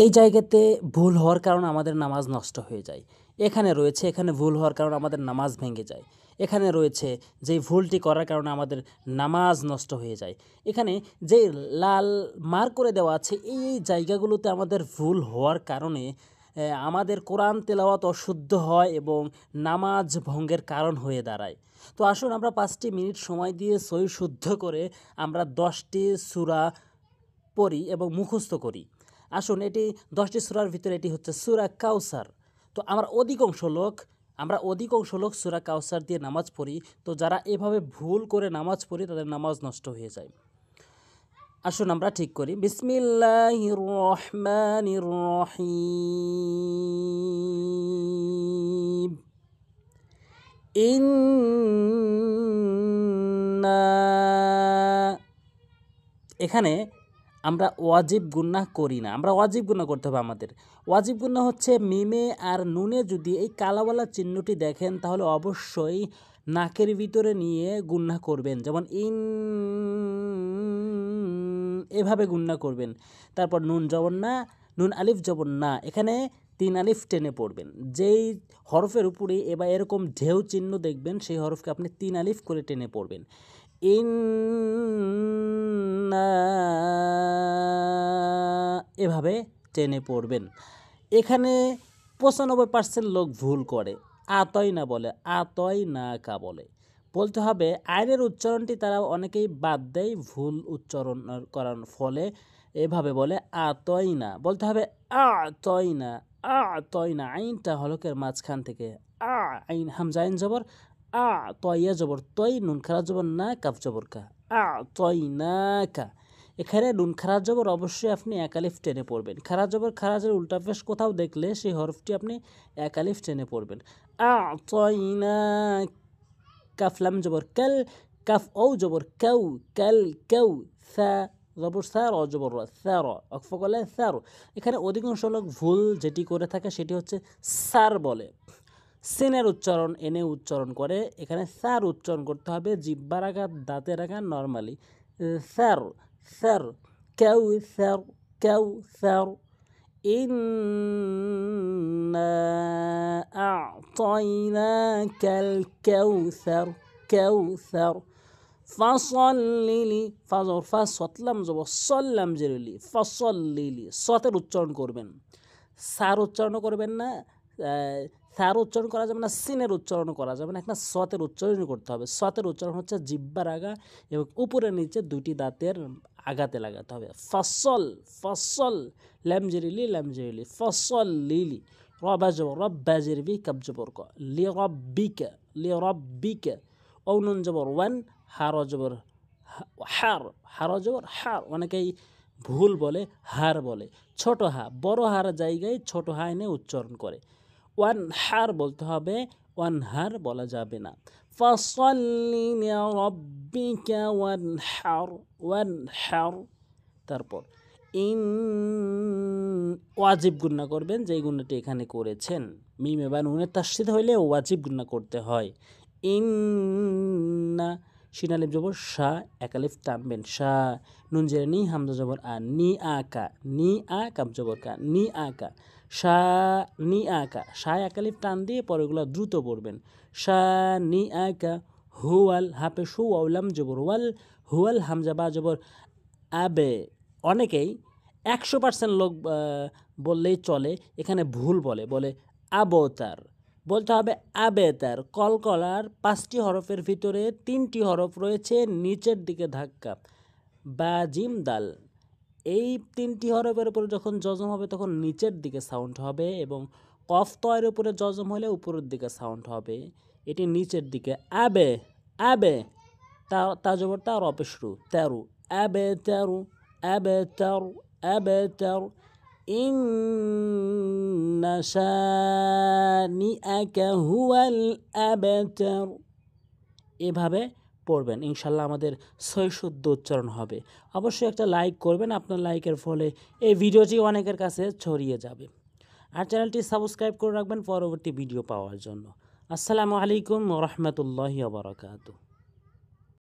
এই জায়গাতে ভুল হওয়ার কারণে আমাদের নামাজ নষ্ট হয়ে যায়। এখানে রয়েছে এখানে ভুল হওয়ার কারণে আমাদের নামাজ ভেঙে যায়। এখানে রয়েছে যে ভুলটি করার কারণে আমাদের নামাজ নষ্ট হয়ে যায়। এখানে যে লাল মার্ক করে দেওয়া আছে এই জায়গাগুলোতে আমাদের ভুল হওয়ার কারণে আমাদের কোরআন তেলাওয়াত অশুদ্ধ হয় এবং নামাজ ভঙ্গের কারণ হয়ে দাঁড়ায়। তো আসুন আমরা 5টি মিনিট সময় দিয়ে সহি শুদ্ধ করে আমরা 10টি সূরা পড়ি এবং মুখস্থ করি। আসুন এটি 10টি সূরার ভিতরে এটি হচ্ছে সূরা কাউসার। তো আমরা অধিকাংশ লোক সূরা কাউসার দিয়ে নামাজ পড়ি। তো যারা এভাবে ভুল করে নামাজ পড়ি তাদের নামাজ নষ্ট হয়ে যায়। আসুন আমরা ঠিক করি। বিসমিল্লাহির রহমানির রহিম। এখানে আমরা ওয়াজিব গুনাহ করি না, আমরা ওয়াজিব গুনাহ করতে হবে। আমাদের ওয়াজিব গুনাহ হচ্ছে মিমে আর নুনে যদি এই কালাওয়ালা চিহ্নটি দেখেন তাহলে অবশ্যই নাকের ভিতরে নিয়ে গুনাহ করবেন, যেমন এভাবে গুনাহ করবেন। তারপর নুন জবর না, নুন আলিফ জবর না, এখানে 3 আলিফ টেনে পড়বেন। যেই হরফের উপরে এবার এরকম ঢেউ চিহ্ন দেখবেন সেই হরফকে আপনি 3 আলিফ করে টেনে পড়বেন। এভাবে টেনে পড়বেন। এখানে 95% লোক ভুল করে, আতই না বলে, আতই না কা বলে। বলতে হবে আইনের উচ্চারণটি তারা অনেকেই বাদ দেয় ভুল উচ্চারণ করার ফলে। এভাবে বলে আতই না, বলতে হবে আতই না, আতই না। আইনটা হলকের মাঝখান থেকে আইন হামজা আইন জবর তয়া জবর তৈ, নুন খারা জবর না, কাফ জবর কা, তৈ না কা। এখানে নুন খারা জবর অবশ্যই আপনি 1 আলিফ টেনে পড়বেন। খারা জবর খারাজের উল্টা পেশ কোথাও দেখলে সেই হরফটি আপনি 1 আলিফ টেনে পড়বেন। তৈ না, কাফ লাম জবর কাল, কাফ ও জবর কাউ, কাল কাউ, সা জবর সার ও জবর সার, অক্ফ করলে সার। এখানে অধিকাংশ লোক ভুল যেটি করে থাকে সেটি হচ্ছে সার বলে, সিনের উচ্চারণ এনে উচ্চারণ করে। এখানে স্যার উচ্চারণ করতে হবে, জিব্বার আঘাত দাঁতের আঘাত নর্মালি। স্যার স্যার, কেউ স্যার, কেউ স্যার। ইন্না আ'তাইনাকাল কাউসার, কাউসার। ফাসল্লিলি, ফাজর ফা সতলাম যাব সল্লাম জেরুলি, ফাসল্লিলি। সতের উচ্চারণ করবেন, সার উচ্চারণ করবেন না। সার উচ্চারণ করা যাবে না, সিনের উচ্চারণ করা যাবে না, একটা সতের উচ্চারণ করতে হবে। সতের উচ্চারণ হচ্ছে জিব্বার আগা এবং উপরে নিচে 2টি দাঁতের আগাতে লাগাতে হবে। ফসল, ফসল, ল্যামজেরিলি, ল্যামজেরিলি, ফসল লিলি। রবা জবর রব্বা জেরবি, কাব জবর ক, লি রব্বিকা, লি রব্বিকা। নুন জবর ওয়ান, হার জবর হার, হার জবর হার। অনেকেই ভুল বলে হার বলে, ছোট হা, বড় হার জায়গায় ছোট হা এনে উচ্চারণ করে। ওয়ান হার বলতে হবে, ওয়ান হার বলা যাবে না। ফাসল্লি লিরাব্বিকা ওয়ানহার, ওয়ানহার। তারপর ওয়াজিব গুন্না করবেন, যেই গুন্নাটি এখানে করেছেন। মিমে বা নুনের তাসদীদ হইলে ওয়াজিব গুন্না করতে হয়। ইন্না, শিন আলিফ জবর শা, 1 আলিফ টানবেন, শা। নুন জেরে নি, হামজা জবর আ, নি আ কা, নি আ, কাব জবর কা, নি আ কা, শা নি আ কা। শা 1 আলিফ টান দিয়ে পরেগুলো দ্রুত পড়বেন। শা নি আ কা। হুয়াল, হাপে শু ওয়ালাম জবর ওয়াল, হুয়াল, হামজা বা জবর আবে। অনেকেই 100% লোক বললেই চলে, এখানে ভুল বলে, বলে আবতার। বলতে হবে আবেতার। কলকলার 5টি হরফের ভিতরে 3টি হরফ রয়েছে নিচের দিকে ধাক্কা, বা জিম দাল। এই 3টি হরফের উপরে যখন জজম হবে তখন নিচের দিকে সাউন্ড হবে, এবং কফ তয়ের উপরে জজম হলে উপরের দিকে সাউন্ড হবে। এটি নিচের দিকে আবে, আবে। তা জবর তা, রপে শুরু, তেরু, আবে তেরু, আবে তেরু, আবে তেরু। ইন্না শানিআকা হুয়াল আবতার। এভাবে পড়বেন, ইনশাল্লাহ আমাদের সহি শুদ্ধ উচ্চারণ হবে। অবশ্যই একটা লাইক করবেন, আপনার লাইকের ফলে এই ভিডিওটি অনেকের কাছে ছড়িয়ে যাবে। আর চ্যানেলটি সাবস্ক্রাইব করে রাখবেন পরবর্তী ভিডিও পাওয়ার জন্য। আসসালামু আলাইকুম ওয়া রাহমাতুল্লাহি ওয়া বারাকাতুহু।